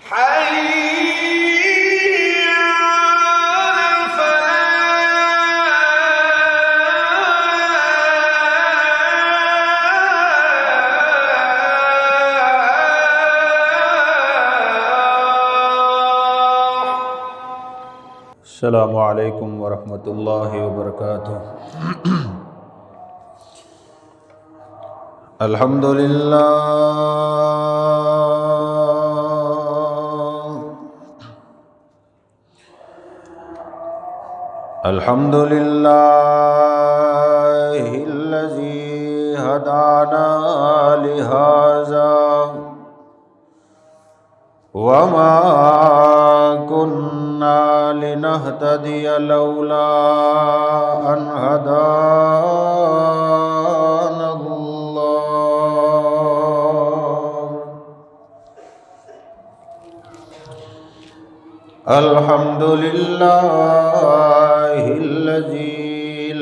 حي على الفلاح. السلام علیکم ورحمۃ اللہ وبرکاتہ۔ الحمد للہ الحمد للہ الذی ہدانا لہذا وما كنا لنهتدي لولا أن هدانا الله. الحمد لله الذي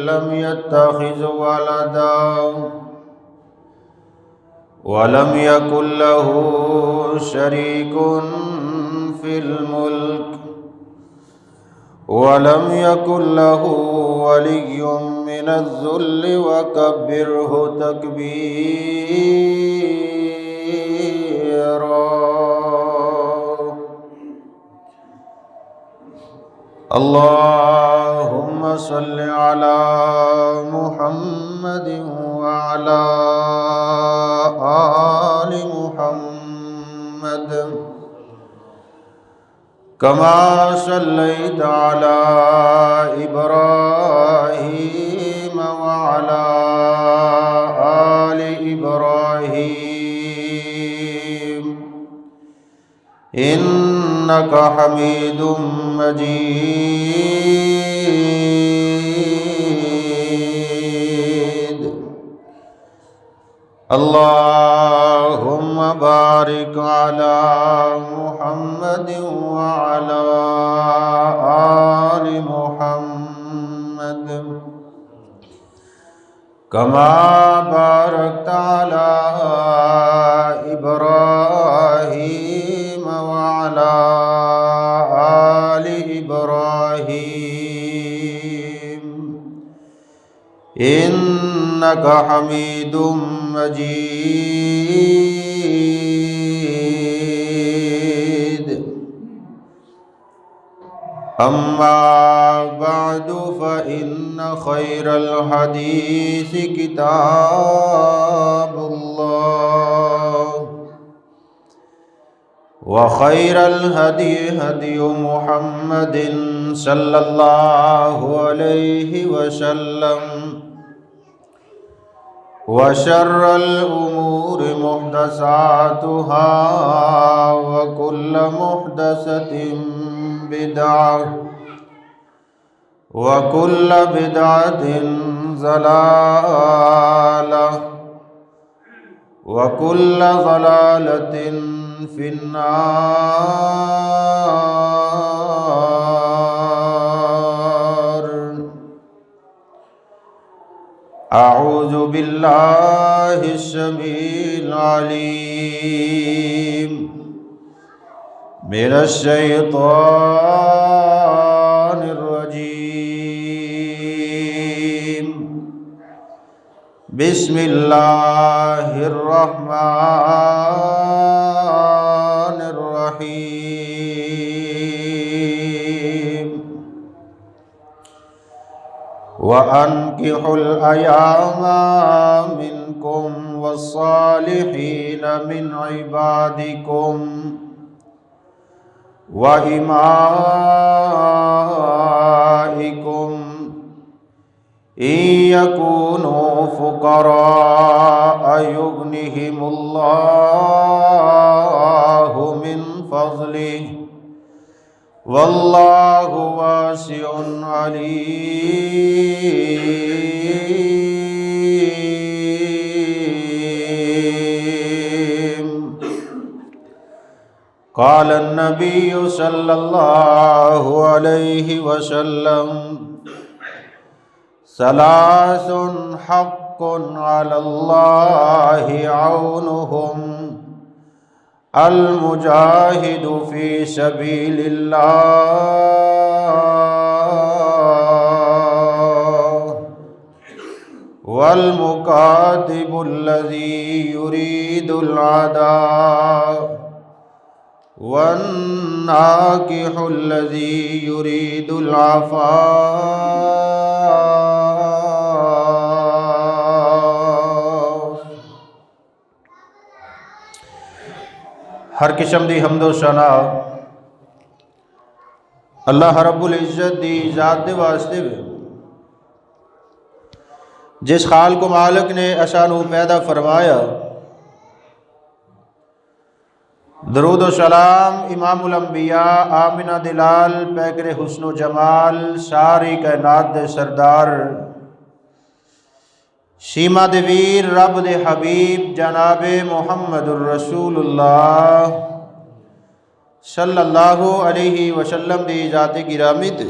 لم يتخذ ولدا ولم يكن له شريك في الملك ولم يكن له ولي من الذل وكبره تكبيرا. اللهم صل على محمد وعلى آل محمد كما صليت على إبراهيم وعلى آل إبراهيم إنك حميد مجيد. اللهم بارك على محمد وعلى آل محمد كما باركت على إبراهيم وعلى آل إبراهيم إنك حميد مجيد. أما بعد فإن خير الحديث كتاب الله وخير الهدي هدي محمد صلى الله عليه وسلم وشر الأمور محدثاتها وكل محدثة بدعة وكل بدعة ضلالة وكل ضلالة في النار. أعوذ بالله السميع العليم من الشيطان الرجيم. بسم الله الرحمن الرحيم. وأنكحوا الأيام منكم والصالحين من عبادكم وإمائكم إن يكونوا فقراء يغنهم الله من فضله والله واسع عليم. قال النبي صلى الله عليه وسلم ثلاث حق على الله عونهم المجاہد فی سبیل اللہ والمکاتب الذی یرید العداء والناکح الذی یرید العفاف۔ ہر قسم دی حمد و ثنا اللہ رب العزت دی ذات دے واسطے وے، جس خالق و مالک نے اسانو پیدا فرمایا۔ درود و سلام امام الانبیاء آمنہ دلال پیکر حسن و جمال ساری کائنات دے سردار سیما دے ویر رب دے حبیب جناب محمد الرسول اللہ صلی اللہ علیہ وسلم دی ذات گرامی تے۔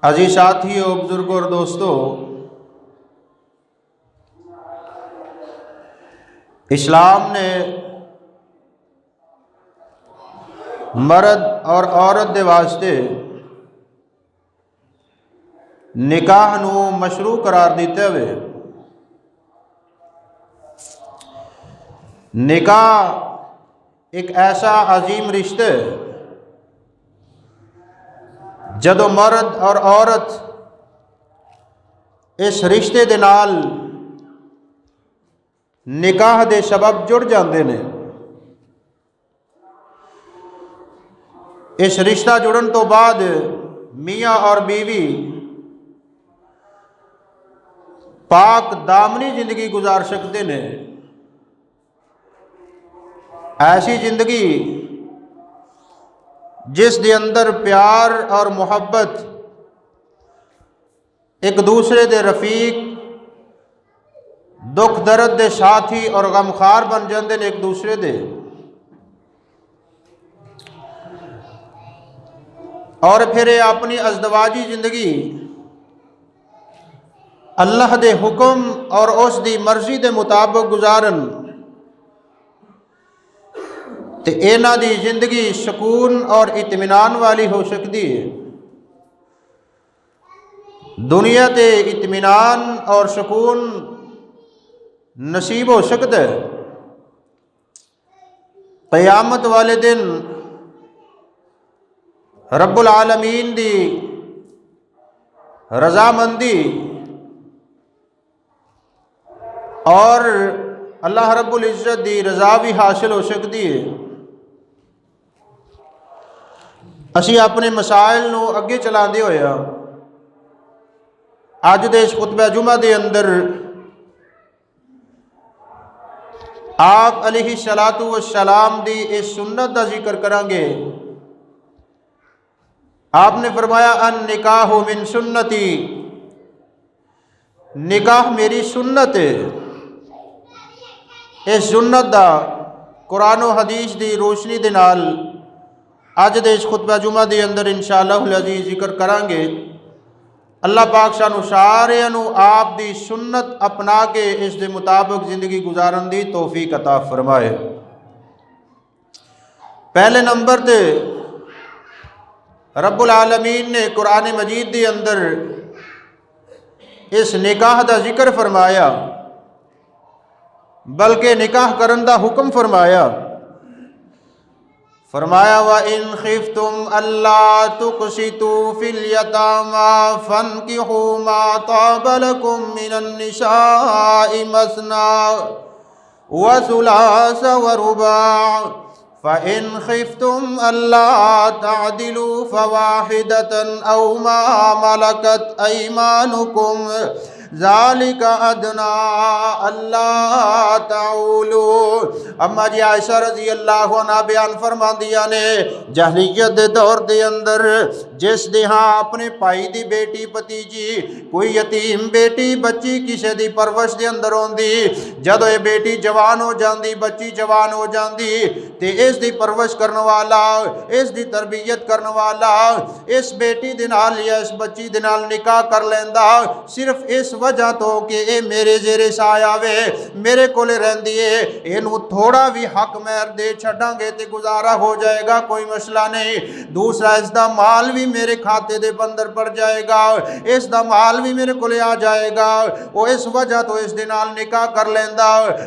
عزیز ساتھیو، بزرگوں اور دوستو، اسلام نے مرد اور عورت دے واسطے نکاح نو مشروع قرار دیتے ہوئے نکاح ایک ایسا عظیم رشتے جدو مرد اور عورت اس رشتے دے نال نکاح دے سبب جڑ جاندے نے، اس رشتہ جڑن تو بعد میاں اور بیوی پاک دامنی زندگی گزار سکتے نے۔ ایسی زندگی جس دے اندر پیار اور محبت، ایک دوسرے دے رفیق، دکھ درد دے ساتھی اور غمخوار بن جاندے نے ایک دوسرے دے، اور پھر اپنی ازدواجی زندگی اللہ دے حکم اور اس دی مرضی دے مطابق گزارن تے اینا دی زندگی سکون اور اطمینان والی ہو سکتی ہے۔ دنیا تے اطمینان اور سکون نصیب ہو سکتا ہے، قیامت والے دن رب العالمین دی رضامندی اور اللہ رب العزت دی رضا بھی حاصل ہو سکتی ہے۔ اسی اپنے مسائل نو اگے چلاندے ہویا اج دے اس خطبہ جمعہ دے اندر آپ علیہ الصلاۃ والسلام دی اس سنت دا ذکر کریں گے۔ آپ نے فرمایا ان نکاح من سنتی، نکاح میری سنت ہے۔ اس سنت دا قرآن و حدیث دی روشنی دے نال اج دے اس خطبہ جمعہ دے اندر انشاءاللہ العزیز ذکر کریں گے۔ اللہ پاک سانو سارے نو آپ دی سنت اپنا کے اس دے مطابق زندگی گزارن دی توفیق عطا فرمائے۔ پہلے نمبر تے رب العالمین نے قرآن مجید دے اندر اس نکاح دا ذکر فرمایا، بلکہ نکاح کرن دا حکم فرمایا۔ فرمایا وَإِنْ خِفْتُمْ أَلَّا تُقْسِطُوا فِي الْيَتَامَى فَانكِحُوا مَا طَابَ لَكُم مِّنَ النِّسَاءِ مَثْنَىٰ وَثُلَاثَ وَرُبَاعَ فَإِنْ خِفْتُمْ أَلَّا تَعْدِلُوا فَوَاحِدَةً أَوْ مَا مَلَكَتْ أَيْمَانُكُمْ ذَلِكَ أَدْنَىٰ أَلَّا تَعُولُوا۔ اما جی عائشہ رضی اللہ عنہ بیان فرما دیا نے جاہلیت دے دور دے اندر ਜਿਸ ਦੇ ਹਾਂ ਆਪਣੇ ਭਾਈ ਦੀ ਬੇਟੀ ਭਤੀਜੀ ਕੋਈ ਯਤੀਮ ਬੇਟੀ ਬੱਚੀ ਕਿਸੇ ਦੀ ਪਰਵਰਿਸ਼ ਦੇ ਅੰਦਰ ਆਉਂਦੀ, ਜਦੋਂ ਇਹ ਬੇਟੀ ਜਵਾਨ ਹੋ ਜਾਂਦੀ, ਬੱਚੀ ਜਵਾਨ ਹੋ ਜਾਂਦੀ ਤੇ ਇਸ ਦੀ ਪਰਵਰਿਸ਼ ਕਰਨ ਵਾਲਾ, ਇਸ ਦੀ ਤਰਬੀਅਤ ਕਰਨ ਵਾਲਾ ਇਸ ਬੇਟੀ ਦੇ ਨਾਲ ਜਾਂ ਇਸ ਬੱਚੀ ਦੇ ਨਾਲ ਨਿਕਾਹ ਕਰ ਲੈਂਦਾ, ਸਿਰਫ ਇਸ ਵਜ੍ਹਾ ਤੋਂ ਕਿ ਇਹ ਮੇਰੇ ਜ਼ੇਰੇ ਸਾਇਆ ਵੇ, ਮੇਰੇ ਕੋਲੇ ਰਹਿੰਦੀ ਏ, ਇਹਨੂੰ ਥੋੜਾ ਵੀ ਹੱਕ ਮਹਿਰ ਦੇ ਛੱਡਾਂਗੇ ਤੇ ਗੁਜ਼ਾਰਾ ਹੋ ਜਾਏਗਾ, ਕੋਈ ਮਸਲਾ ਨਹੀਂ। ਦੂਸਰਾ, ਇਸ ਦਾ ਮਾਲ ਵੀ ਮੇਰੇ ਖਾਤੇ ਦੇ ਅੰਦਰ ਪੜ ਜਾਏਗਾ, ਇਸ ਦਾ ਮਾਲ ਵੀ ਮੇਰੇ ਕੋਲੇ ਆ ਜਾਏਗਾ, ਉਹ ਇਸ ਵਜ੍ਹਾ ਤੋਂ ਇਸ ਦੇ ਨਾਲ ਨਿਕਾਹ ਕਰ ਲੈਂਦਾ।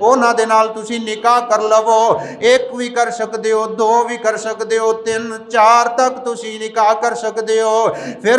ਉਹਨਾਂ ਦੇ ਨਾਲ ਤੁਸੀਂ ਨਿਕਾਹ ਕਰ ਲਵੋ, ਇੱਕ ਵੀ ਕਰ ਸਕਦੇ ਹੋ, ਦੋ ਵੀ ਕਰ ਸਕਦੇ ਹੋ, ਤਿੰਨ ਚਾਰ ਤੱਕ ਤੁਸੀਂ ਨਿਕਾਹ ਕਰ ਸਕਦੇ ਹੋ। ਫਿਰ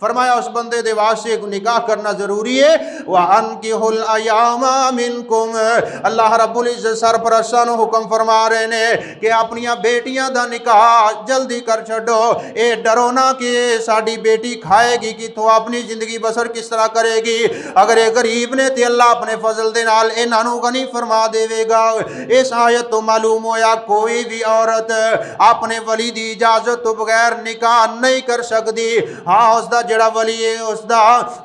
فرمایا اس بندے دے واسطے نکاح کرنا ضروری ہے۔ وَأَنْكِحُوا الْأَيَامَ مِنْكُمْ، اللہ رب العزت سرپرستاں نوں حکم فرما رہے نے کہ اپنیاں بیٹیاں دا نکاح جلدی کر چھڈو۔ اے ڈرو نہ کہ ساڈی بیٹی کھائے گی کتھوں، اپنی زندگی بسر کس طرح کرے گی۔ اگر یہ غریب نے تے اللہ اپنے فضل دے نال انہاں نوں غنی فرما دے گا۔ اس آیت تو معلوم ہویا کوئی بھی عورت اپنے ولی دی اجازت تو بغیر نکاح نہیں کر سکتی۔ ہاں اس دا جڑا ولی ہے اس دا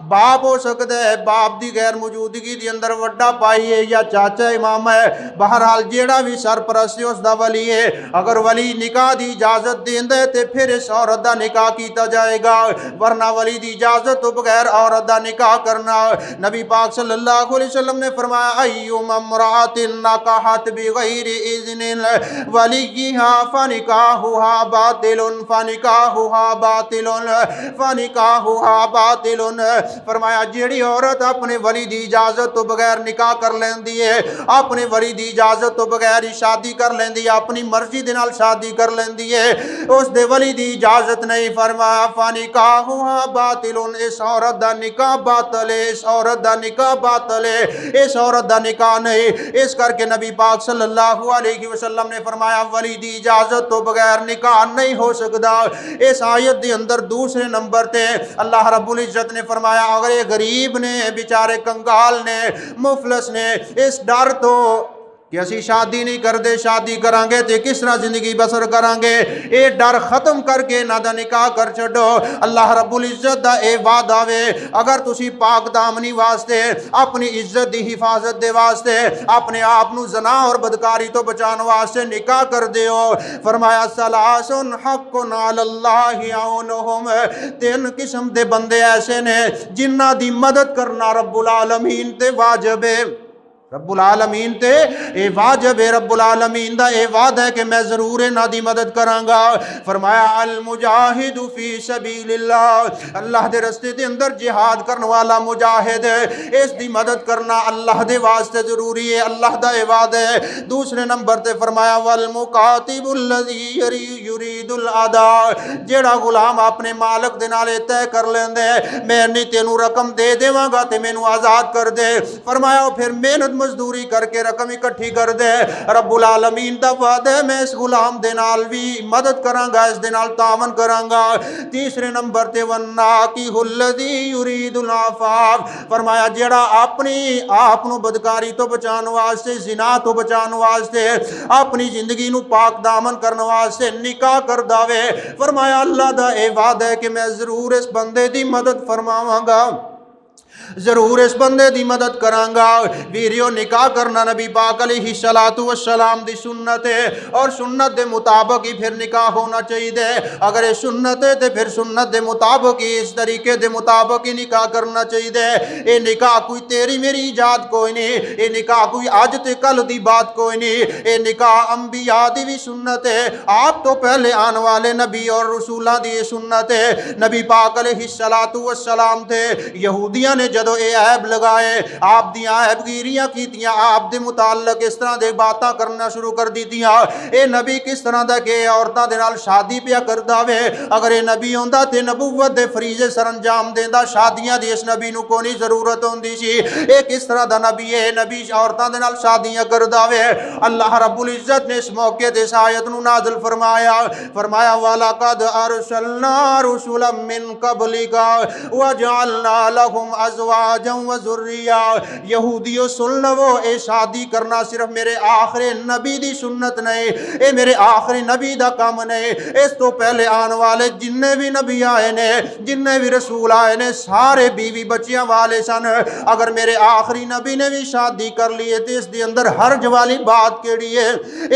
باپ ہو سکتا ہے، باپ دی غیر موجودگی دی اندر وڈا بھائی ہے یا چاچا امام ہے، بہرحال جیڑا بھی سرپرست ہے اس دا ولی ہے۔ اگر ولی نکاح دی اجازت دیندا ہے تے پھر اس عورت دا نکاح کیتا جائے گا، ورنہ ولی دی اجازت تو بغیر عورت دا نکاح کرنا، نبی پاک صلی اللہ علیہ وسلم نے فرمایا ایوم امرأۃ نکحت بغیر اذن ولیھا فنکاحها باطل فنکاحها باطل فنکاحها باطل، فرمایا جیڑی عورت اپنے ولی دی اجازت تو بغیر نکاح کر لیندی ہے، اپنے ولی دی اجازت تو بغیر ہی شادی کر لیندی ہے، اپنی مرضی دے نال شادی کر لیندی ہے، اس دے ولی دی اجازت نہیں، فرمایا فنکاحها باطل، اس عورت دا نکاح باطل ہے، اس عورت دا نکاح باطل ہے، اس عورت دا نکاح نہیں۔ اس کر کے نبی پاک صلی اللہ علیہ وسلم نے فرمایا ولی دی اجازت تو بغیر نکاح نہیں ہو سکتا۔ اس آیت دی اندر دوسرے نمبر تے اللہ رب العزت نے فرمایا اگر یہ غریب نے، بیچارے کنگال نے، مفلس نے، اس ڈر تو کہ اسی شادی نہیں کر دے، شادی کریں گے تے کس طرح زندگی بسر کریں گے، اے ڈر ختم کر کے نہ دا نکاح کر چھڈو۔ اللہ رب العزت دا اے وعدہ وے اگر تسی پاک دامنی واسطے، اپنی عزت دی حفاظت دے واسطے، اپنے آپ نو زنا اور بدکاری تو بچان واسطے نکاح کر دیو، فرمایا ثلاث حق علی اللہ عونہم، تین قسم دے بندے ایسے نے جنہ دی مدد کرنا رب العالمین تے واجب ہے، رب العالمین تے اے واجب ہے، رب العالمین دا اے وعدہ ہے کہ میں ضرور انہاں دی مدد کراں گا۔ فرمایا المجاہد فی سبیل اللہ، اللہ دے رستے دے اندر جہاد کرنے والا مجاہد ہے، اس دی مدد کرنا اللہ دے واسطے ضروری ہے، اللہ دا اے وعدہ ہے۔ دوسرے نمبر تے فرمایا والمکاتب الذی یرید الاداء، جیڑا غلام اپنے مالک دے نال طے کر لیندے میں نہیں تینوں رقم دے دیواں گا تے مینوں آزاد کر دے، فرمایا پھر محنت مزدوری کر کے رقم اکٹھی کر دے، رب العالمین دا وعدہ ہے میں اس غلام دے نال بھی مدد کراں گا، اس دے نال تعاون کراں گا۔ تیسرے نمبر تے والناکح الذی یرید العفاف، فرمایا جیڑا اپنی آپ نو بدکاری تو بچان واسطے، زنا تو بچان واسطے، اپنی زندگی نو پاک دامن کرنے واسطے نکاح کر داوے، فرمایا اللہ دا اے وعدہ ہے کہ میں ضرور اس بندے دی مدد فرماواں گا، ضرور اس بندے دی مدد کراں گا۔ ویریو نکاح کرنا نبی پاک علیہ السلام دی سنت ہے، اور سنت دے مطابق ہی پھر نکاح ہونا چاہیے۔ اگر یہ سنت ہے تو پھر سنت دے مطابق ہی، اس طریقے دے مطابق ہی نکاح کرنا چاہیے۔ یہ نکاح کوئی تیری میری ایجاد کوئی نہیں، یہ نکاح کوئی آج تے کل دی بات کوئی نہیں، یہ نکاح انبیاء دی بھی سنت ہے، آپ تو پہلے آنے والے نبی اور رسولہ دی سنت ہے۔ نبی پاک علیہ السلام تھے، یہودیاں نے جدو اے عیب لگائے، آپ دیاں عیب گیریاں کیتیاں، آپ دے متعلق اس طرح دے باتاں کرنا شروع کر دیتیاں، اے نبی کس طرح دا کہ عورتاں دے نال شادی پیا کردا وے، اگر اے نبی ہوندا تے نبوت دے فریضے سر انجام دیندا، شادیاں دی اس نبی نو کوئی ضرورت ہوندی سی، اے کس طرح دا نبی ہے، نبی عورتاں دے نال شادیاں کردا وے۔ اللہ رب العزت نے اس موقع تے اس آیت نو نازل فرمایا، فرمایا وَلَقَدْ أَرْسَلْنَا رُسُلًا مِّن قَبْلِكَ وَجَعَلْنَا لَهُمْ أَزْوَاجًا وَذُرِّيَّةً، یہودیوں سن لو، اے شادی کرنا صرف میرے آخری نبی دی سنت نہیں، اے میرے آخری نبی دا کام نہیں، اس تو پہلے آنے والے جننے بھی نبی آئے نے، جننے بھی رسول آئے نے، سارے بیوی بچیاں والے سن۔ اگر میرے آخری نبی نے بھی شادی کر لیے تو اس دے اندر حرج والی بات کیڑی ہے،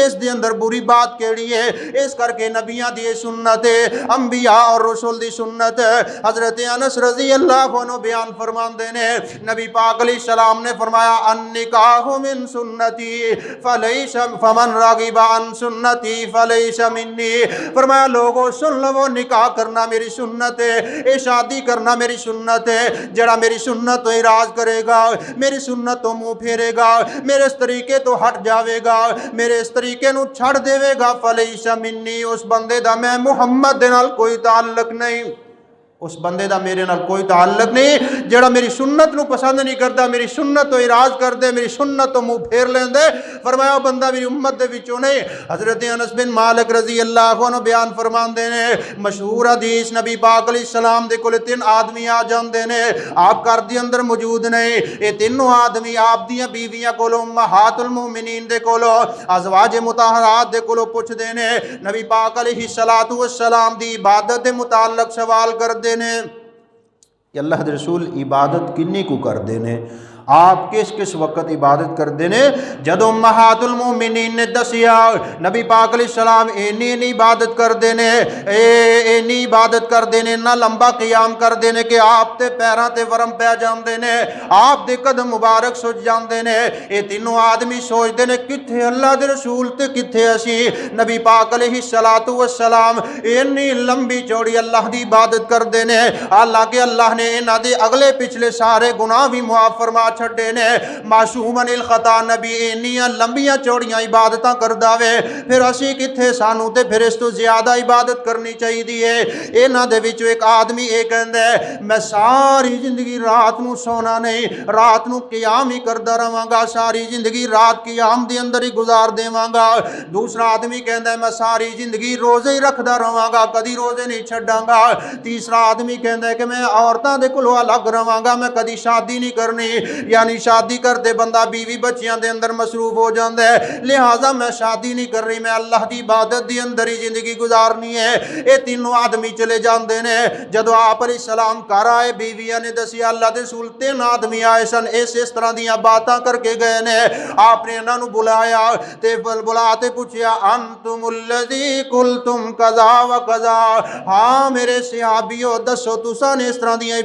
اس دے اندر بری بات کیڑی ہے؟ اس کر کے نبیاں دی سنت ہے، انبیاء اور رسول دی سنت ہے۔ حضرت انس رضی اللہ عنہ بیان فرماندے نے، نبی پاک علیہ السلام نے فرمایا النکاح من سنتی فلیس فمن راغب عن سنتی فلیس منی، فرمایا لوگوں سن لو، نکاح کرنا میری سنت ہے، اے شادی کرنا میری سنت ہے، جڑا میری سنت تو اعراض کرے گا، میری سنت تو منہ پھیرے گا، میرے اس طریقے تو ہٹ جاوے گا، میرے اس طریقے نو چھڑ دے گا، فلیس منی، اس بندے دا میں محمد دے نال کوئی تعلق نہیں۔ اس بندے دا میرے نال کوئی تعلق نہیں جڑا میری سنت نو پسند نہیں کرتا، میری سنت تو اعراض کر دے، میری سنت تو منہ پھیر لین دے۔ فرمایا وہ بندہ میری امت دے وچوں نہیں۔ حضرت انس بن مالک رضی اللہ عنہ بیان فرماندے نے مشہور حدیث، نبی پاک علیہ السلام دے کول 3 آدمی آ جاندے نے، آپ گھر دے اندر موجود نہیں، یہ تینوں آدمی آپ دیاں بیویاں کولوں، امہات المومنین دے کولوں، ازواج مطہرات دے کولوں پوچھ دے نے، نبی پاک علیہ السلام دی عبادت دے متعلق سوال کر دے نے کہ اللہ دے رسول عبادت کنی کو کر دے نے، آپ کس کس وقت عبادت کر دینے؟ جدو امہات المومنین نے دسیا نبی پاک علیہ السلام اینی عبادت کر دینے، اینی عبادت کر دینے، نہ لمبا قیام کر دینے کہ آپ تے پیران تے ورم پہ جان دینے، آپ دے قدم مبارک سوچ جان دینے۔ اے تینوں آدمی سوچ دینے کتھے اللہ دے رسول تے کتھے اسی؟ نبی پاک علیہ السلام اینی لمبی چوڑی اللہ دی عبادت کر دینے، حالانکہ اللہ نے انہاں دے اگلے پچھلے سارے گناہ بھی معاف فرما چھڑے نے۔ معصوم عن الخطا نبی اینیاں لمبیاں چوڑیاں عبادتاں کر داوے، پھر اسی کتھے سانو تے پھر اس تو زیادہ عبادت کرنی چاہی دیئے۔ انہاں دے وچو ایک آدمی ایک کہندے میں ساری زندگی رات نو سونا نہیں، رات نو قیام ہی کردا رہواں گا، ساری زندگی رات قیام دے اندر ہی گزار دیواں گا۔ دوسرا آدمی کہندا ہے میں ساری زندگی روزے ہی رکھدا رہواں گا، کدی روزے نہیں چھڈاں گا۔ تیسرا آدمی کہندا ہے کہ میں عورتاں دے کولوں الگ رہواں گا، میں کدی شادی نہیں کرنی، یعنی شادی کرتے بندہ بیوی بچیاں دے اندر مصروف ہو جاندہ ہے، لہٰذا میں شادی نہیں کر رہی، میں اللہ دی عبادت دی اندر ہی زندگی گزارنی ہے۔ اے تینوں آدمی چلے جاندے نے۔ جدو آپ علیہ السلام کر آئے بیویاں نے دسی اللہ دے رسول 3 آدمی آئے سن، اس طرح دیاں باتاں کر کے گئے نے۔ آپ نے انہاں نو بلایا تے بلاتے پوچھیا انتم الذی قلتم قضا و قضا، ہاں میرے صحابیو دسو تساں نے اس طرح دیاں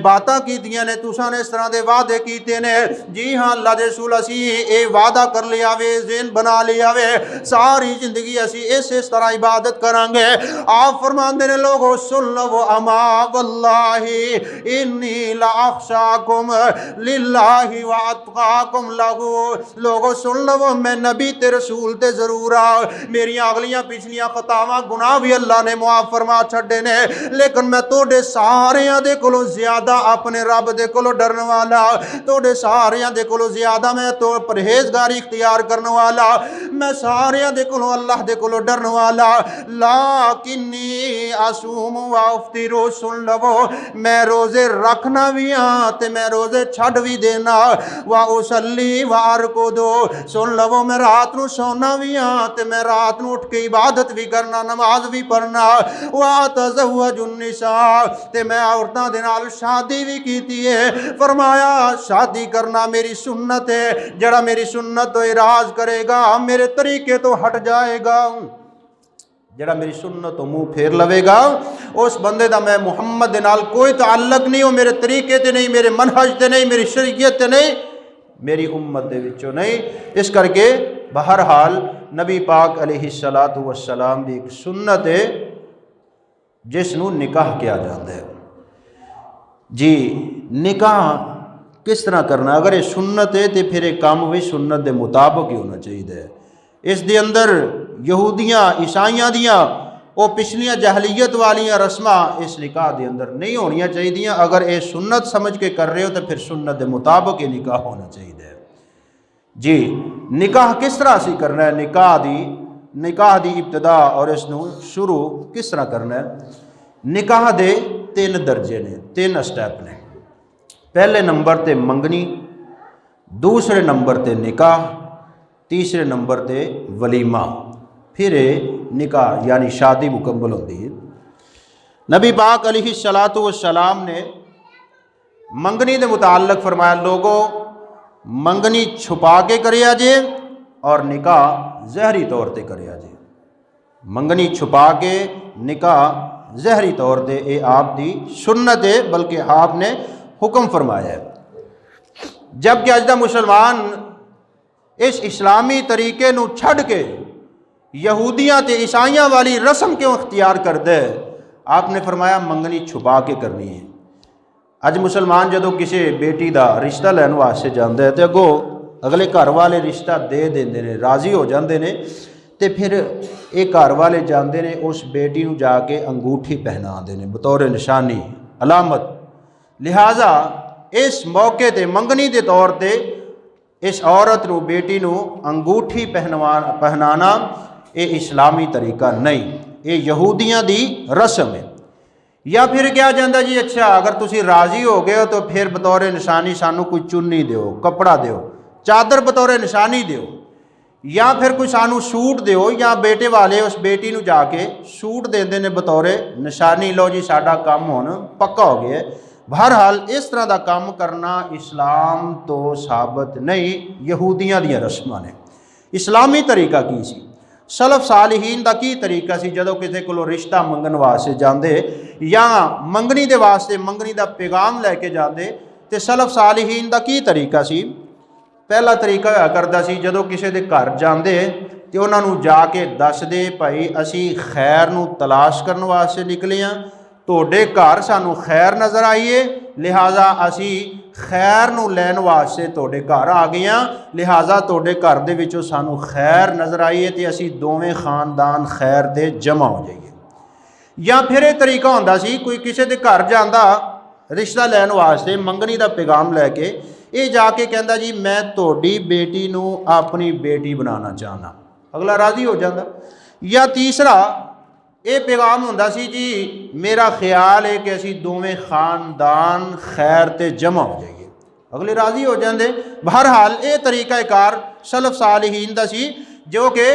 باتاں کیتیاں نے، تساں نے اس طرح دے وعدے کیتے نے؟ جی ہاں اللہ دے رسول اسی اے وعدہ کر لیا وے، ذہن بنا لیا وے، ساری زندگی اسی اس طرح عبادت کریں گے۔ آپ فرماندے نے لوگو سن لو اما واللہ انی لاخشاکم للہ واتقاکم لہو، لوگو سن لو میں نبی تے رسول تے ضرور آ، میری اگلیاں پچھلیاں خطاواں گناہ بھی اللہ نے معاف فرما چھڑے نے، لیکن میں توڑے ساریاں دے کولوں زیادہ اپنے رب دے کولوں ڈرن والا، توڑے ساریاں دے کولوں زیادہ میں تو پرہیزگاری اختیار کرنے والا، میں ساریاں دے کولوں اللہ دے کولوں ڈرن والا، لیکنی اصوم و افطر، سن لو میں روزے رکھنا بھی ہاں تے میں روزے چھڑ بھی دینا، و اصلی و ارقدو، سن لو میں رات نو سونا بھی ہاں تے میں رات نو اٹھ کے عبادت بھی کرنا، نماز بھی پڑھنا، و اتزوج النساء تے میں عورتاں دے نال شادی بھی کیتی ہے۔ فرمایا شادی کرنا میری سنت ہے، جڑا میری سنت تو اعراض کرے گا میرے طریقے تو ہٹ جائے گا، جڑا میری سنت تو منہ پھیر لوے گا اس بندے دا میں محمد دے نال کوئی تعلق نہیں، وہ میرے طریقے تے نہیں، میرے منہج تے نہیں، میری شریعت تے نہیں، میری امت دے وچوں نہیں۔ اس کر کے بہرحال نبی پاک علیہ السلام دی ایک سنت ہے جس نو نکاح کیا جاتا ہے۔ جی نکاح کس طرح کرنا؟ اگر یہ سنت ہے تو پھر یہ کام بھی سنت دے مطابق ہی ہونا چاہیے۔ اس دے اندر یہودیاں عیسائیاں دیاں وہ پچھلیاں جہلیت والیاں رسماں اس نکاح دے اندر نہیں ہونیاں چاہیے۔ اگر یہ سنت سمجھ کے کر رہے ہو تو پھر سنت دے مطابق یہ نکاح ہونا چاہیے۔ جی نکاح کس طرح سے کرنا ہے؟ نکاح دی ابتدا اور اس نو شروع کس طرح کرنا ہے؟ نکاح دے 3 درجے نے، 3 اسٹیپ نے۔ پہلے نمبر تے منگنی، دوسرے نمبر تے نکاح، تیسرے نمبر تے ولیمہ، پھر نکاح یعنی شادی مکمل ہوتی ہے۔ نبی پاک علیہ السلام نے منگنی دے متعلق فرمایا لوگو منگنی چھپا کے کریا جے اور نکاح ظاہری طور تے کریا جے۔ منگنی چھپا کے نکاح ظاہری طور تے اے آپ دی سنت ہے، بلکہ آپ نے حکم فرمایا ہے۔ جبکہ اج دا مسلمان اس اسلامی طریقے نو چھڑ کے یہودیاں تے عیسائیاں والی رسم کیوں اختیار کر دے؟ آپ نے فرمایا منگنی چھپا کے کرنی ہے۔ اج مسلمان جدو کسی بیٹی دا رشتہ لین واسطے جاندے تے اگوں اگلے گھر والے رشتہ دے دیندے نے، راضی ہو جاندے نے، ਤੇ ਫਿਰ ਇਹ ਘਰ ਵਾਲੇ ਜਾਂਦੇ ਨੇ ਉਸ ਬੇਟੀ ਨੂੰ ਜਾ ਕੇ ਅੰਗੂਠੀ ਪਹਿਨਾਉਂਦੇ ਨੇ ਬਤੌਰ ਨਿਸ਼ਾਨੀ ਅਲਾਮਤ। ਲਿਹਾਜ਼ਾ ਇਸ ਮੌਕੇ ਤੇ ਮੰਗਣੀ ਦੇ ਤੌਰ ਤੇ ਇਸ ਔਰਤ ਨੂੰ ਬੇਟੀ ਨੂੰ ਅੰਗੂਠੀ ਪਹਿਨਾਣਾ ਇਹ ਇਸਲਾਮੀ ਤਰੀਕਾ ਨਹੀਂ, ਇਹ ਯਹੂਦੀਆਂ ਦੀ ਰਸਮ ਹੈ। ਜਾਂ ਫਿਰ ਕਿਹਾ ਜਾਂਦਾ ਜੀ ਅੱਛਾ ਅਗਰ ਤੁਸੀਂ ਰਾਜ਼ੀ ਹੋ ਗਏ ਹੋ ਤਾਂ ਫਿਰ ਬਤੌਰ ਨਿਸ਼ਾਨੀ ਸਾਨੂੰ ਕੋਈ ਚੁੰਨੀ ਦਿਓ, ਕੱਪੜਾ ਦਿਓ, ਚਾਦਰ ਬਤੌਰ ਨਿਸ਼ਾਨੀ ਦਿਓ, ਜਾਂ ਫਿਰ ਕੋਈ ਸਾਨੂੰ ਸੂਟ ਦਿਓ। ਜਾਂ ਬੇਟੇ ਵਾਲੇ ਉਸ ਬੇਟੀ ਨੂੰ ਜਾ ਕੇ ਸੂਟ ਦਿੰਦੇ ਨੇ ਬਤੌਰ ਨਿਸ਼ਾਨੀ, ਲਓ ਜੀ ਸਾਡਾ ਕੰਮ ਹੁਣ ਪੱਕਾ ਹੋ ਗਿਆ। ਬਹਰਹਾਲ ਇਸ ਤਰ੍ਹਾਂ ਦਾ ਕੰਮ ਕਰਨਾ ਇਸਲਾਮ ਤੋਂ ਸਾਬਤ ਨਹੀਂ, ਯਹੂਦੀਆਂ ਦੀਆਂ ਰਸਮਾਂ ਨੇ। ਇਸਲਾਮੀ ਤਰੀਕਾ ਕੀ ਸੀ? ਸਲਫ ਸਾਲਿਹੀਨ ਦਾ ਕੀ ਤਰੀਕਾ ਸੀ ਜਦੋਂ ਕਿਸੇ ਕੋਲੋਂ ਰਿਸ਼ਤਾ ਮੰਗਣ ਵਾਸਤੇ ਜਾਂਦੇ ਜਾਂ ਮੰਗਣੀ ਦੇ ਵਾਸਤੇ ਮੰਗਣੀ ਦਾ ਪੈਗਾਮ ਲੈ ਕੇ ਜਾਂਦੇ ਤੇ ਸਲਫ ਸਾਲਿਹੀਨ ਦਾ ਕੀ ਤਰੀਕਾ ਸੀ? ਪਹਿਲਾ ਤਰੀਕਾ ਹੋਇਆ ਕਰਦਾ ਸੀ ਜਦੋਂ ਕਿਸੇ ਦੇ ਘਰ ਜਾਂਦੇ ਤੇ ਉਹਨਾਂ ਨੂੰ ਜਾ ਕੇ ਦੱਸਦੇ ਭਾਈ ਅਸੀਂ ਖੈਰ ਨੂੰ ਤਲਾਸ਼ ਕਰਨ ਵਾਸਤੇ ਨਿਕਲੇ ਹਾਂ, ਤੁਹਾਡੇ ਘਰ ਸਾਨੂੰ ਖੈਰ ਨਜ਼ਰ ਆਈਏ, ਲਿਹਾਜ਼ਾ ਅਸੀਂ ਖੈਰ ਨੂੰ ਲੈਣ ਵਾਸਤੇ ਤੁਹਾਡੇ ਘਰ ਆ ਗਏ ਹਾਂ, ਲਿਹਾਜ਼ਾ ਤੁਹਾਡੇ ਘਰ ਦੇ ਵਿੱਚੋਂ ਸਾਨੂੰ ਖੈਰ ਨਜ਼ਰ ਆਈਏ ਤੇ ਅਸੀਂ ਦੋਵੇਂ ਖਾਨਦਾਨ ਖੈਰ ਦੇ ਜਮ੍ਹਾਂ ਹੋ ਜਾਈਏ। ਜਾਂ ਫਿਰ ਇਹ ਤਰੀਕਾ ਹੁੰਦਾ ਸੀ ਕੋਈ ਕਿਸੇ ਦੇ ਘਰ ਜਾਂਦਾ ਰਿਸ਼ਤਾ ਲੈਣ ਵਾਸਤੇ ਮੰਗਣੀ ਦਾ ਪੈਗਾਮ ਲੈ ਕੇ, ਇਹ ਜਾ ਕੇ ਕਹਿੰਦਾ ਜੀ ਮੈਂ ਤੁਹਾਡੀ ਬੇਟੀ ਨੂੰ ਆਪਣੀ ਬੇਟੀ ਬਣਾਉਣਾ ਚਾਹੁੰਦਾ, ਅਗਲਾ ਰਾਜ਼ੀ ਹੋ ਜਾਂਦਾ। ਜਾਂ ਤੀਸਰਾ ਇਹ ਪੈਗਾਮ ਹੁੰਦਾ ਸੀ ਜੀ ਮੇਰਾ ਖਿਆਲ ਹੈ ਕਿ ਅਸੀਂ ਦੋਵੇਂ ਖਾਨਦਾਨ ਖੈਰ ਤੇ ਜਮ੍ਹਾਂ ਹੋ ਜਾਈਏ, ਅਗਲੇ ਰਾਜ਼ੀ ਹੋ ਜਾਂਦੇ। ਬਹਰਹਾਲ ਇਹ ਤਰੀਕਾਕਾਰ ਸਲਫ ਸਾਲਿਹੀਨ ਦਾ ਸੀ ਜੋ ਕਿ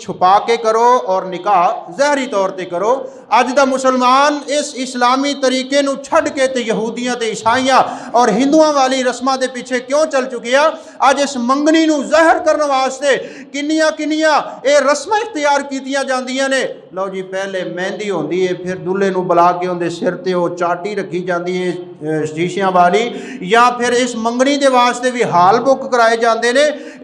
ਛੁਪਾ ਕੇ ਕਰੋ ਔਰ ਨਿਕਾਹ ਜ਼ਹਿਰੀ ਤੌਰ ਤੇ ਕਰੋ। ਅੱਜ ਦਾ ਮੁਸਲਮਾਨ ਇਸ ਇਸਲਾਮੀ ਤਰੀਕੇ ਨੂੰ ਛੱਡ ਕੇ ਤੇ ਯਹੂਦੀਆਂ ਤੇ ਈਸਾਈਆਂ ਔਰ ਹਿੰਦੂਆਂ ਵਾਲੀ ਰਸਮਾਂ ਦੇ ਪਿੱਛੇ ਕਿਉਂ ਚੱਲ ਚੁੱਕਿਆ? ਅੱਜ ਇਸ ਮੰਗਣੀ ਨੂੰ ਜ਼ਾਹਿਰ ਕਰਨ ਵਾਸਤੇ ਕਿੰਨੀਆਂ ਇਹ ਰਸਮਾਂ ਇਖਤਿਆਰ ਕੀਤੀਆਂ ਜਾਂਦੀਆਂ ਨੇ। ਲਓ ਜੀ ਪਹਿਲੇ ਮਹਿੰਦੀ ਹੁੰਦੀ ਹੈ, ਫਿਰ ਦੁੱਲੇ ਨੂੰ ਬੁਲਾ ਕੇ ਉਹਦੇ ਸਿਰ ਤੇ ਉਹ ਚਾਟੀ ਰੱਖੀ ਜਾਂਦੀ ਹੈ ਸ਼ੀਸ਼ਿਆਂ ਵਾਲੀ, ਜਾਂ ਫਿਰ ਇਸ ਮੰਗਣੀ ਦੇ ਵਾਸਤੇ ਵੀ ਹਾਲ ਬੁੱਕ ਕਰਾਏ ਜਾਂਦੇ ਨੇ।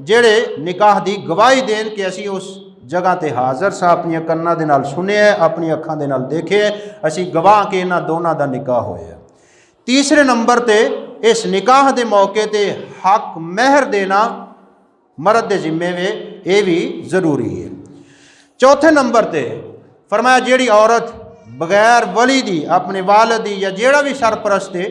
ਜਿਹੜੇ ਨਿਕਾਹ ਦੀ ਗਵਾਹੀ ਦੇਣ ਕਿ ਅਸੀਂ ਉਸ ਜਗ੍ਹਾ ਤੇ ਹਾਜ਼ਰ ਸਾਂ, ਆਪਣੀਆਂ ਕੰਨਾਂ ਦੇ ਨਾਲ ਸੁਣਿਆ, ਆਪਣੀਆਂ ਅੱਖਾਂ ਦੇ ਨਾਲ ਦੇਖਿਆ, ਅਸੀਂ ਗਵਾਹ ਕਿ ਇਹਨਾਂ ਦੋਨਾਂ ਦਾ ਨਿਕਾਹ ਹੋਇਆ। ਤੀਸਰੇ ਨੰਬਰ ਤੇ ਇਸ ਨਿਕਾਹ ਦੇ ਮੌਕੇ ਤੇ ਹੱਕ ਮਹਿਰ ਦੇਣਾ ਮਰਦ ਦੇ ਜ਼ਿੰਮੇ ਵੇ, ਇਹ ਵੀ ਜ਼ਰੂਰੀ ਹੈ। ਚੌਥੇ ਨੰਬਰ ਤੇ ਫਰਮਾਇਆ ਜਿਹੜੀ ਔਰਤ ਬਗੈਰ ਵਲੀ ਦੀ ਆਪਣੇ ਵਾਲਿਦ ਦੀ ਜਾਂ ਜਿਹੜਾ ਵੀ ਸਰਪ੍ਰਸਤ ਹੈ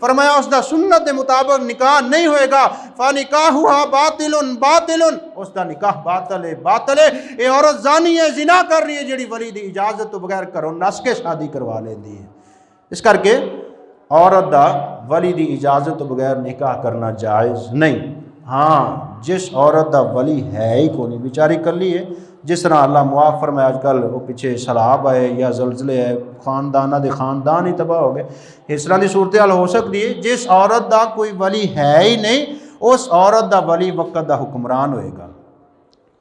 فرمایا اس دا سنت دے مطابق نکاح نہیں ہوئے گا، فنکاحھا باطل باطل، اس دا نکاح باطل ہے باطل ہے۔ یہ عورت زانی ہے، زنا کر رہی ہے جڑی ولی دی اجازت تو بغیر گھروں نس کے شادی کروا لیندی ہے۔ اس کر کے عورت دا ولی دی اجازت تو بغیر نکاح کرنا جائز نہیں۔ ہاں جس عورت دا ولی ہے ہی کو نہیں، بیچاری کلی ہے، جس طرح اللہ معاف فرمائے آج کل وہ پیچھے سیلاب آئے یا زلزلے ہے، خاندانہ دے خاندان ہی تباہ ہو گئے، اس طرح دی صورتحال ہو سکتی ہے۔ جس عورت دا کوئی ولی ہے ہی نہیں، اس عورت دا ولی وقت دا حکمران ہوئے گا،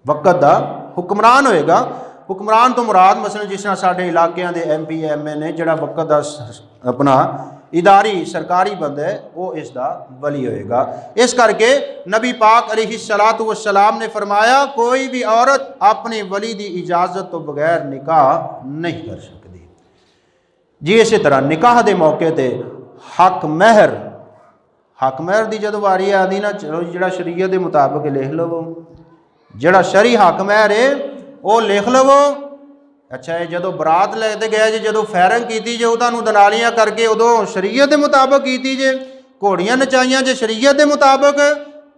وقت دا حکمران ہوئے گا۔ حکمران تو مراد مثلا جس طرح ساڈے علاقیاں دے ایم پی ایم اے نے، جڑا وقت دا اپنا اداری سرکاری بندہ ہے، وہ اس دا ولی ہوئے گا۔ اس کر کے نبی پاک علیہ الصلاۃ والسلام نے فرمایا کوئی بھی عورت اپنے ولی دی اجازت تو بغیر نکاح نہیں کر سکتی۔ جی اسی طرح نکاح دے موقع تے حق مہر دی جدو واری آدھی نا، چلو جڑا شریعت دے مطابق لکھ لو، جڑا شرعی حق مہر ہے وہ لکھ لو۔ اچھا ہے جدو برات لے گیا جی، جدو فیرنگ کیتی جے وہ دلالیاں کر کے ادو شریعت دے مطابق کیتی جے، گھوڑیاں نچائیاں جے شریعت دے مطابق،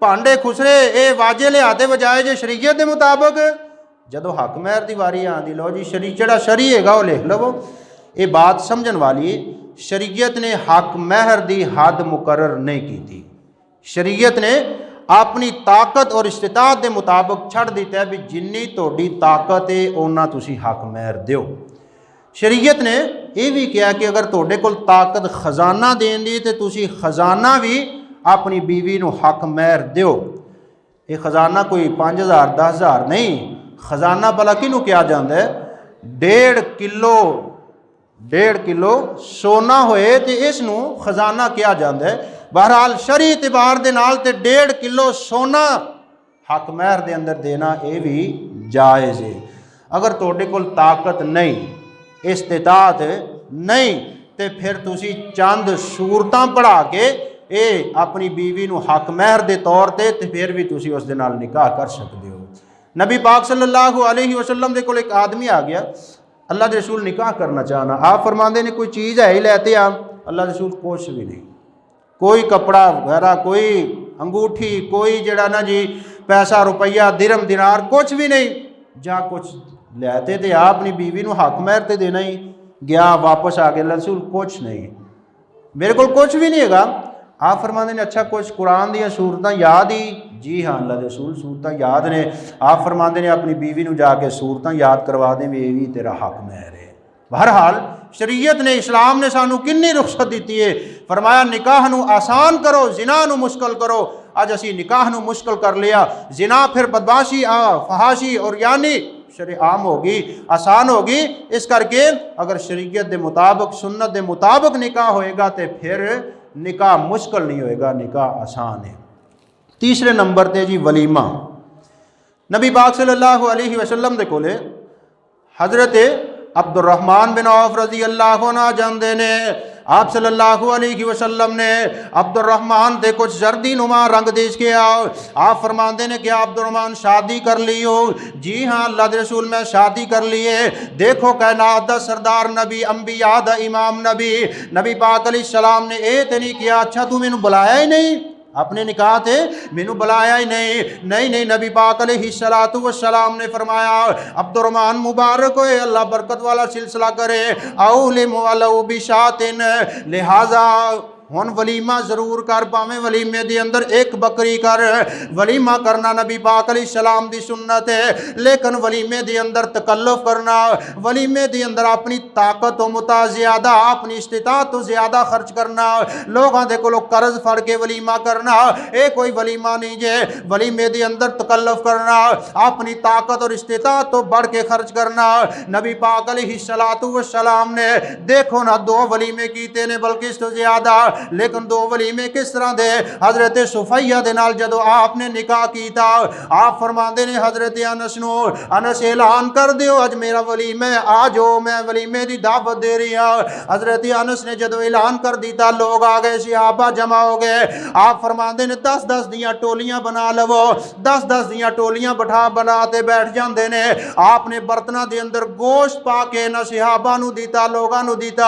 پانڈے خسرے اے واجے لہاتے بجائے جے شریعت دے مطابق۔ جدو حق مہر دی واری آندی لو جی جڑا شرعی ہے گا وہ لکھ لو۔ یہ بات سمجھن والی، شریعت نے حق مہر دی حد مقرر نہیں کیتی، شریعت نے اپنی طاقت اور استطاعت دے مطابق چھڑ دیتا ہے بھی جنی توڑی طاقت ہے اونا تسی حق مہر دیو۔ شریعت نے یہ بھی کیا کہ اگر توڑے کول طاقت خزانہ دین دی تے تسی خزانہ بھی اپنی بیوی نو حق مہر دیو۔ یہ خزانہ کوئی 5000 10,000 نہیں، خزانہ بلا کنو کیا جاندہ ہے، 1.5 کلو سونا ہوئے تے اس نو خزانہ کیا جاندہ ہے۔ بہرحال شرعی اعتبار دے نال تے 1.5 کلو سونا حق مہر دے اندر دینا اے بھی جائز ہے۔ اگر توڑے کول طاقت نہیں، استطاعت نہیں، تے پھر تسی چند صورتاں پڑھا کے اے اپنی بیوی نو حق مہر دے طور تے پھر بھی تسی اس دے نال نکاح کر سکتے ہو۔ نبی پاک صلی اللہ علیہ وسلم دے کول ایک آدمی آ گیا، اللہ دے رسول نکاح کرنا چاہنا، آپ فرماندے نے کوئی چیز ہے ہی لیتے آپ؟ اللہ دے رسول کچھ بھی نہیں، کوئی کپڑا وغیرہ، کوئی انگوٹھی، کوئی جڑا نا جی پیسہ روپیہ درم دینار کچھ بھی نہیں۔ جا کچھ لیتے تھے آپ اپنی بیوی نو حق مہر تے دینا ہی، گیا واپس آ گیا، اللہ رسول کچھ نہیں، میرے کو کچھ بھی نہیں ہے گا۔ آپ فرماندے نے اچھا کچھ قرآن دیا سورتاں یاد ہی؟ جی ہاں اللہ رسول سورتاں یاد نے۔ آپ فرماندے نے اپنی بیوی نو جا کے سورتاں یاد کروا دیں، بیوی تیرا حق مہر ہے۔ بہرحال شریعت نے، اسلام نے سانو کنی رخصت دیتی ہے، فرمایا نکاح نو آسان کرو، زنا نو مشکل کرو۔ اج اسی نکاح نو مشکل کر لیا، زنا پھر بدماشی فحاشی اور یعنی شرع عام ہوگی، آسان ہوگی۔ اس کر کے اگر شریعت دے مطابق سنت دے مطابق نکاح ہوئے گا تے پھر نکاح مشکل نہیں ہوئے گا، نکاح آسان ہے۔ تیسرے نمبر تے جی ولیمہ۔ نبی پاک صلی اللہ علیہ وسلم دے کولے حضرت عبد الرحمن بن عوف رضی اللہ عنہ جاندے نے، آپ صلی اللہ علیہ وسلم نے عبد الرحمن دے کچھ زردی نما رنگ دیش کے آؤ۔ آپ فرماندے نے کہ عبد الرحمن شادی کر لی ہو؟ جی ہاں اللہ دے رسول میں شادی کر لیے۔ دیکھو کائنات دا سردار نبی، انبیاء دا امام نبی، نبی پاک علیہ السلام نے اے تے نہیں کیا اچھا تو میں نو بلایا ہی نہیں اپنے نکاح تے، مینو بلایا ہی نہیں۔ نبی پاک علیہ السلام نے فرمایا عبد الرحمن مبارک ہوئے، اللہ برکت والا سلسلہ کرے، اولم ولو بشاتن، لہذا ہن ولیمہ ضرور کر، پاویں ولیمے دی اندر ایک بکری کر۔ ولیمہ کرنا نبی پاک علیہ السلام دی سنت ہے، لیکن ولیمے دی اندر تکلف کرنا، ولیمے دی اندر اپنی طاقت تو متا زیادہ، اپنی استطاعت تو زیادہ خرچ کرنا، لوگاں دے کولوں قرض پھڑ کے ولیمہ کرنا، اے کوئی ولیمہ نہیں جے۔ ولیمے دی اندر تکلف کرنا، اپنی طاقت اور استطاعت تو بڑھ کے خرچ کرنا۔ نبی پاک علیہ السلام نے دیکھو نہ 2 ولیمے کیتے نے بلکہ اس تو زیادہ، لیکن 2 ولیمے کس طرح دے؟ حضرت صفیہ دے نال جدو آپ نے نکاح کیتا، آپ فرماندے نے حضرت انس نو، انس اعلان کر دیو اج میرا ولیمہ آجو، میں ولیمے دی دعوت دے رہی ہوں۔ حضرت انس نے جدو اعلان کر دیتا لوگ آ گئے، صحابہ جمع ہو گئے۔ آپ فرماندے نے 10-10 دیاں ٹولیاں بنا لو، 10-10 دیاں ٹولیاں بناتے بیٹھ جاندے نے۔ آپ نے برتنہ دے اندر گوشت پا کے نہ صحابہ نو دیتا، لوگاں نو دیتا۔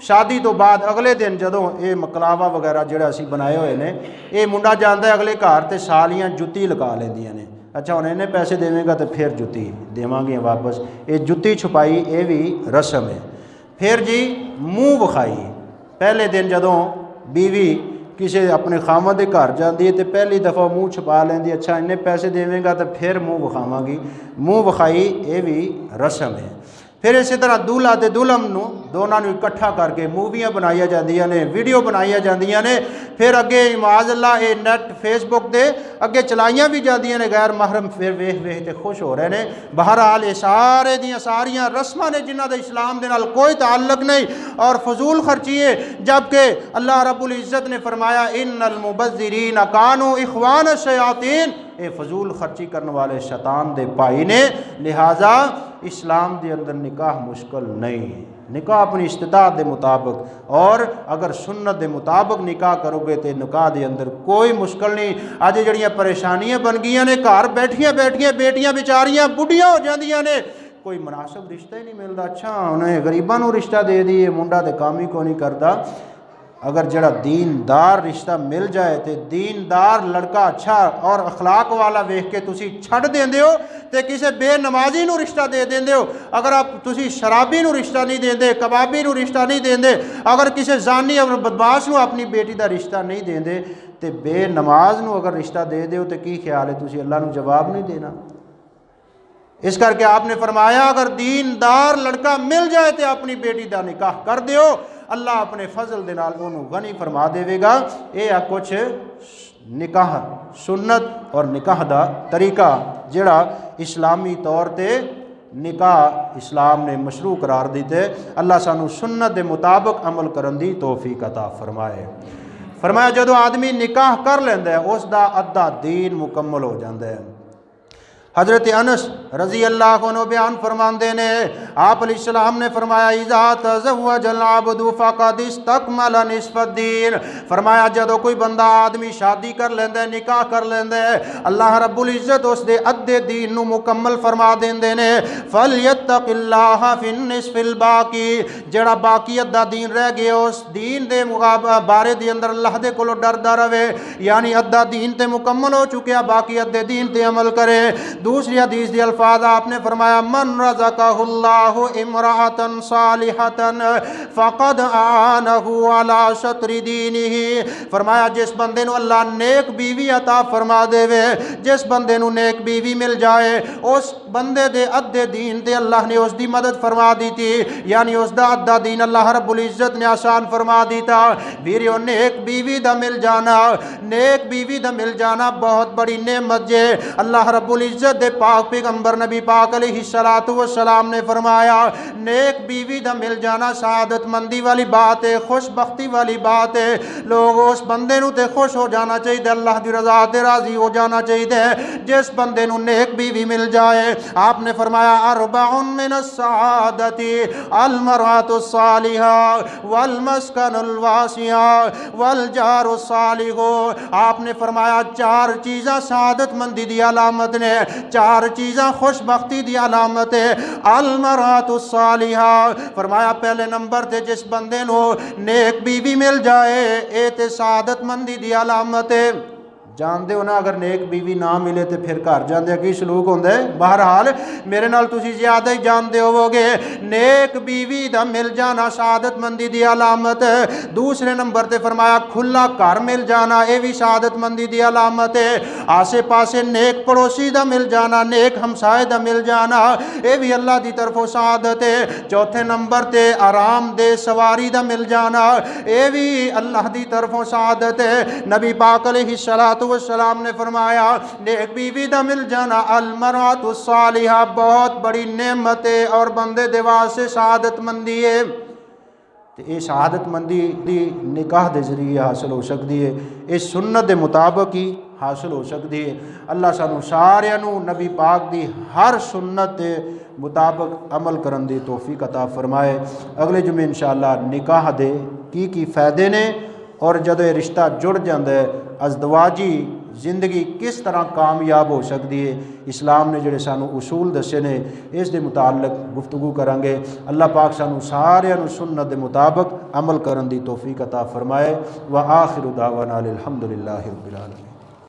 شادی تو بعد اگلے دن جدوں یہ مکلاوا وغیرہ جڑا اسی بنائے ہوئے نے یہ منڈا جاندا ہے اگلے گھر تے سالیاں جُتی لگا لیندیاں نے اچھا ہن انہیں پیسے دیویں گا تو پھر جُتی دیواں گے واپس یہ جُتی چھپائی یہ بھی رسم ہے پھر جی منہ وکھائی پہلے دن جدوں بیوی کسی اپنے خامد کے گھر جاتی ہے تو پہلی دفعہ منہ چھپا لیندی اچھا انہیں پیسے دیویں گا تو پھر منہ وکھاواں گی منہ وکھائی یہ بھی رسم ہے پھر اسی طرح دولہا تے دلہن نو دونوں اکٹھا کر کے موویاں بنائی جاندیاں نے ویڈیو بنائی جاندیاں نے پھر اگے معاذ اللہ یہ نیٹ فیس بک دے اگے چلائیاں بھی جاندیاں نے غیر محرم پھر ویکھ تے خوش ہو رہے ہیں بہرحال یہ سارے دیاں ساریاں رسماں نے جنہاں دے اسلام دے نال کوئی تعلق نہیں اور فضول خرچی ہے جبکہ اللہ رب العزت نے فرمایا ان المبذرین کانوا اخوان الشیاطین اے فضول خرچی کرنے والے شیطان دے بھائی نے لہٰذا اسلام دے اندر نکاح مشکل نہیں نکاح اپنی استطاعت دے مطابق اور اگر سنت دے مطابق نکاح کرو گے تو نکاح دے اندر کوئی مشکل نہیں اج جڑیاں پریشانیاں بن گئیاں نے گھر بیٹھیاں بیٹیاں بیچاریاں بڑھیاں ہو جاندیاں نے کوئی مناسب رشتہ ہی نہیں ملتا اچھا انہیں غریباں نو رشتہ دے دیے منڈا تے کام ہی کو نہیں کرتا اگر جڑا دیندار رشتہ مل جائے تو دیندار لڑکا اچھا اور اخلاق والا ویکھ کے تسی چھڑ دیندے ہو تے کسے بے نمازی نو رشتہ دے دیندے ہو اگر آپ تسی شرابی نو رشتہ نہیں دیندے کبابی نو رشتہ نہیں دیندے اگر کسے زانی اور بدماش نو اپنی بیٹی دا رشتہ نہیں دیندے تے بے نماز نو اگر رشتہ دے دیو تے کی خیال ہے تسی اللہ نو جواب نہیں دینا اس کر کے آپ نے فرمایا اگر دیندار لڑکا مل جائے تے اپنی بیٹی دا نکاح کر دیو اللہ اپنے فضل دے نال انہوں غنی فرما دے گا یہ کچھ نکاح سنت اور نکاح دا طریقہ جڑا اسلامی طور تے نکاح اسلام نے مشروع قرار دیتے اللہ سانو سنت دے مطابق عمل کرن دی توفیق عطا فرمائے فرمایا جدو آدمی نکاح کر لیندہ ہے اس دا ادھا دین مکمل ہو جاندہ ہے حضرت انس رضی اللہ عنہ بیان فرماندے نے آپ علیہ السلام نے فرمایا اذا تزوج العبد فقد استکمل نصف الدین فرمایا جدو کوئی بندہ آدمی شادی کر لیندے نکاح کر لیندے اللہ رب العزت اس دے ادھے دین نو مکمل فرما دیندے نے فلیتق اللہ فی النصف الباقی جڑا باقی ادھا دین رہ گئے اس دین دے بارے دے اندر اللہ دے کولو ڈردا رہے یعنی ادھا دین تے مکمل ہو چکیا باقی ادھے دین تے عمل کرے دوسری حدیث دی الفاظ آپ نے فرمایا من رزقہ اللہ امرأة صالحة فقد آنہ علی شطر دینہ فرمایا جس بندے نو اللہ نیک بیوی عطا فرما دے وے جس بندے نو نیک بیوی مل جائے اس بندے دے ادھے دین تے اللہ نے اس دی مدد فرما دی تھی یعنی اس دا ادھا دین اللہ رب العزت نے آسان فرما دیتا ویریو نیک بیوی دا مل جانا نیک بیوی دا مل جانا بہت بڑی نعمت جے اللہ رب العزت دے پاک پیغمبر نبی پاک علیہ السلام نے فرمایا نیک بیوی دا مل جانا سعادت مندی والی بات ہے خوش بختی والی بات ہے لوگ اس بندے نو تے خوش ہو جانا چاہیے اللہ دی رضا تے راضی ہو جانا چاہیے جس بندے نو نیک بیوی مل جائے آپ نے فرمایا اربع من السعادت المرأة الصالحة والمسکن الواسع والجار الصالح آپ نے فرمایا چار چیزاں سعادت مندی دی علامت نے چار چیزاں خوش بختی دی علامت ہے المرأة الصالحہ فرمایا پہلے نمبر تے جس بندے نو نیک بیوی مل جائے اے تے سعادت مندی دی علامت ہے جاندے ہو نا اگر نیک بیوی نہ ملے تو پھر گھر جاندے کی سلوک ہوندے بہرحال میرے نال تسی زیادہ ہی جاندے ہو گے نیک بیوی دا مل جانا سعادت مندی دی علامت ہے دوسرے نمبر تے فرمایا کھلا گھر مل جانا اے بھی سعادت مندی دی علامت ہے آسے پاسے نیک پڑوسی دا مل جانا نیک ہمسائے دا مل جانا اے بھی اللہ دی طرفوں سعادت ہے چوتھے نمبر تے آرام دے سواری دا مل جانا اے بھی اللہ دی طرفوں سعادت ہے نبی پاک علیہ السلام نے فرمایا نیک بیوی دا مل جانا المرأة الصالحہ بہت بڑی نعمت ہے اور بندے دے واسطے سعادت مندی ہے یہ سعادت مندی دی نکاح دے ذریعے حاصل ہو سکتی ہے اس سنت دے مطابق ہی حاصل ہو سکتی ہے اللہ سانو سارے نو نبی پاک دی ہر سنت دے مطابق عمل کرن دی توفیق عطا فرمائے اگلے جمعے انشاءاللہ نکاح دے کی فائدے نے اور جدو یہ رشتہ جڑ جاندے ازدواجی زندگی کس طرح کامیاب ہو سکتی ہے، اسلام نے جڑے سانو اصول دسے نے اس دے متعلق گفتگو کریں گے۔ اللہ پاک سانو سارے سنت دے مطابق عمل کرن دی توفیق عطا فرمائے۔ وآخر دعوانا الحمدللہ رب العالمین۔